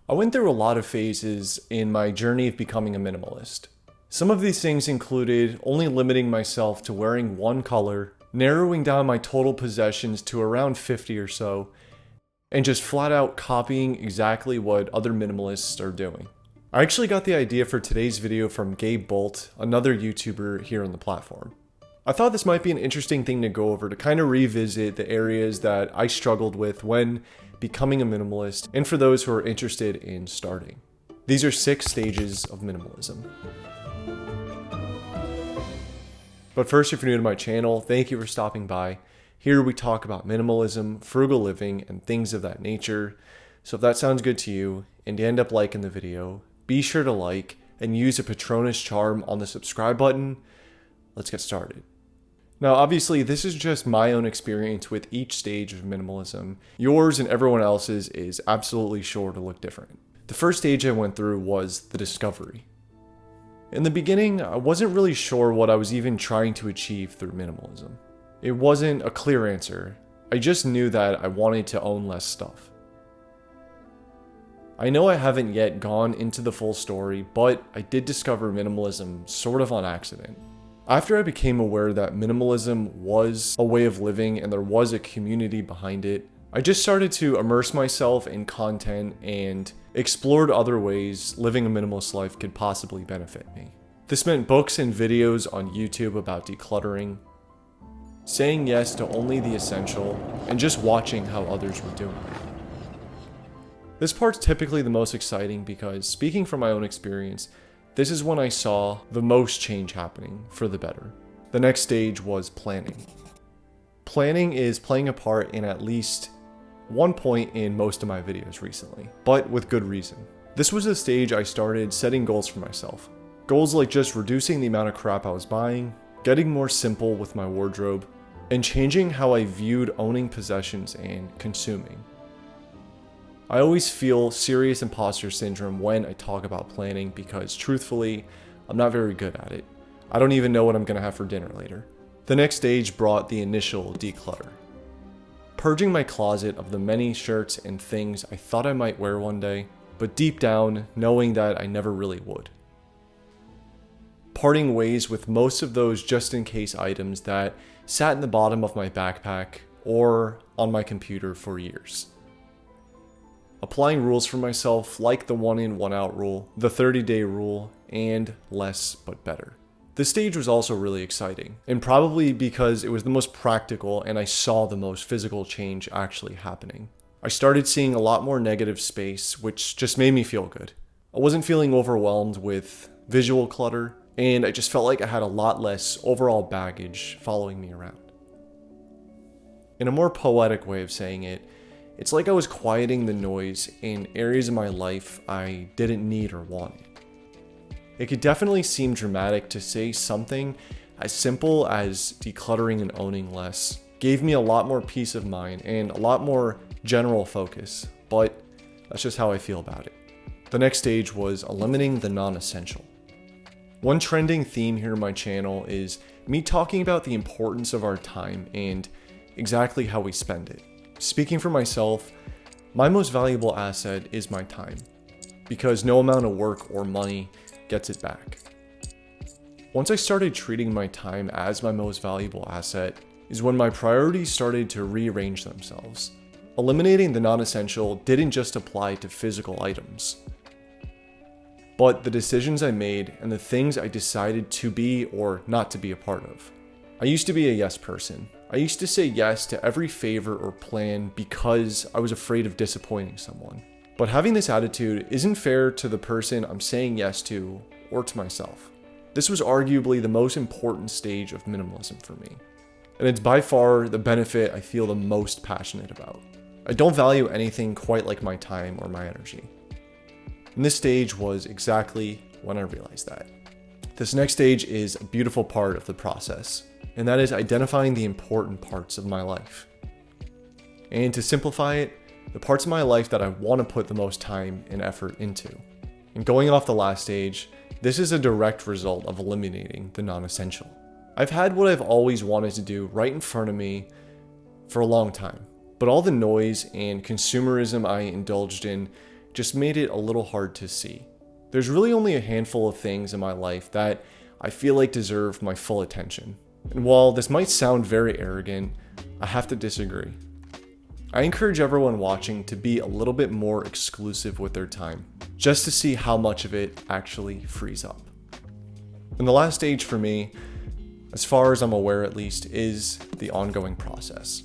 I went through a lot of phases in my journey of becoming a minimalist. Some of these things included only limiting myself to wearing one color, narrowing down my total possessions to around 50 or so, and just flat out copying exactly what other minimalists are doing. I actually got the idea for today's video from Gabe Bolt, another YouTuber here on the platform. I thought this might be an interesting thing to go over to kind of revisit the areas that I struggled with when becoming a minimalist, and for those who are interested in starting. These are 6 stages of minimalism. But first, if you're new to my channel, thank you for stopping by. Here we talk about minimalism, frugal living, and things of that nature. So if that sounds good to you, and you end up liking the video, be sure to like and use a Patronus charm on the subscribe button. Let's get started. Now, obviously, this is just my own experience with each stage of minimalism. Yours and everyone else's is absolutely sure to look different. The first stage I went through was the discovery. In the beginning, I wasn't really sure what I was even trying to achieve through minimalism. It wasn't a clear answer. I just knew that I wanted to own less stuff. I know I haven't yet gone into the full story, but I did discover minimalism sort of on accident. After I became aware that minimalism was a way of living and there was a community behind it, I just started to immerse myself in content and explored other ways living a minimalist life could possibly benefit me. This meant books and videos on YouTube about decluttering, saying yes to only the essential, and just watching how others were doing it. This part's typically the most exciting because, speaking from my own experience, this is when I saw the most change happening for the better. The next stage was planning. Planning is playing a part in at least one point in most of my videos recently, but with good reason. This was the stage I started setting goals for myself. Goals like just reducing the amount of crap I was buying, getting more simple with my wardrobe, and changing how I viewed owning possessions and consuming. I always feel serious imposter syndrome when I talk about planning because, truthfully, I'm not very good at it. I don't even know what I'm going to have for dinner later. The next stage brought the initial declutter. Purging my closet of the many shirts and things I thought I might wear one day, but deep down, knowing that I never really would. Parting ways with most of those just-in-case items that sat in the bottom of my backpack or on my computer for years. Applying rules for myself like the 1-in, 1-out rule, the 30-day rule, and less but better. This stage was also really exciting, and probably because it was the most practical and I saw the most physical change actually happening. I started seeing a lot more negative space, which just made me feel good. I wasn't feeling overwhelmed with visual clutter, and I just felt like I had a lot less overall baggage following me around. In a more poetic way of saying it, it's like I was quieting the noise in areas of my life I didn't need or wanted. It could definitely seem dramatic to say something as simple as decluttering and owning less gave me a lot more peace of mind and a lot more general focus, but that's just how I feel about it. The next stage was eliminating the non-essential. One trending theme here on my channel is me talking about the importance of our time and exactly how we spend it. Speaking for myself, my most valuable asset is my time, because no amount of work or money gets it back. Once I started treating my time as my most valuable asset is when my priorities started to rearrange themselves. Eliminating the non-essential didn't just apply to physical items, but the decisions I made and the things I decided to be or not to be a part of. I used to be a yes person. I used to say yes to every favor or plan because I was afraid of disappointing someone. But having this attitude isn't fair to the person I'm saying yes to or to myself. This was arguably the most important stage of minimalism for me, and it's by far the benefit I feel the most passionate about. I don't value anything quite like my time or my energy. And this stage was exactly when I realized that. This next stage is a beautiful part of the process, and that is identifying the important parts of my life. And to simplify it, the parts of my life that I want to put the most time and effort into. And going off the last stage, this is a direct result of eliminating the non-essential. I've had what I've always wanted to do right in front of me for a long time, but all the noise and consumerism I indulged in just made it a little hard to see. There's really only a handful of things in my life that I feel like deserve my full attention. And while this might sound very arrogant, I have to disagree. I encourage everyone watching to be a little bit more exclusive with their time, just to see how much of it actually frees up. And the last stage for me, as far as I'm aware at least, is the ongoing process.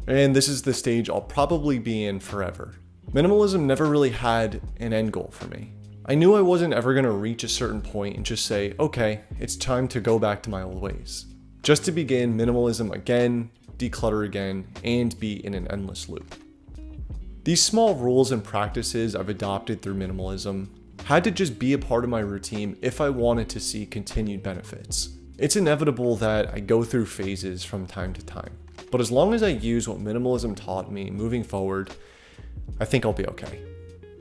And this is the stage I'll probably be in forever. Minimalism never really had an end goal for me. I knew I wasn't ever going to reach a certain point and just say, okay, it's time to go back to my old ways. Just to begin minimalism again, declutter again, and be in an endless loop. These small rules and practices I've adopted through minimalism had to just be a part of my routine if I wanted to see continued benefits. It's inevitable that I go through phases from time to time, but as long as I use what minimalism taught me moving forward, I think I'll be okay.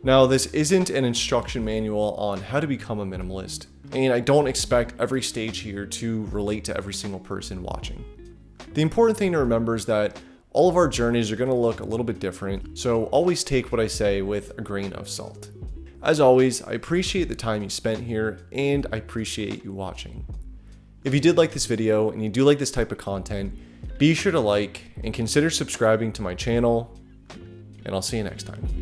Now, this isn't an instruction manual on how to become a minimalist, and I don't expect every stage here to relate to every single person watching. The important thing to remember is that all of our journeys are going to look a little bit different, so always take what I say with a grain of salt. As always, I appreciate the time you spent here, and I appreciate you watching. If you did like this video and you do like this type of content, be sure to like and consider subscribing to my channel, and I'll see you next time.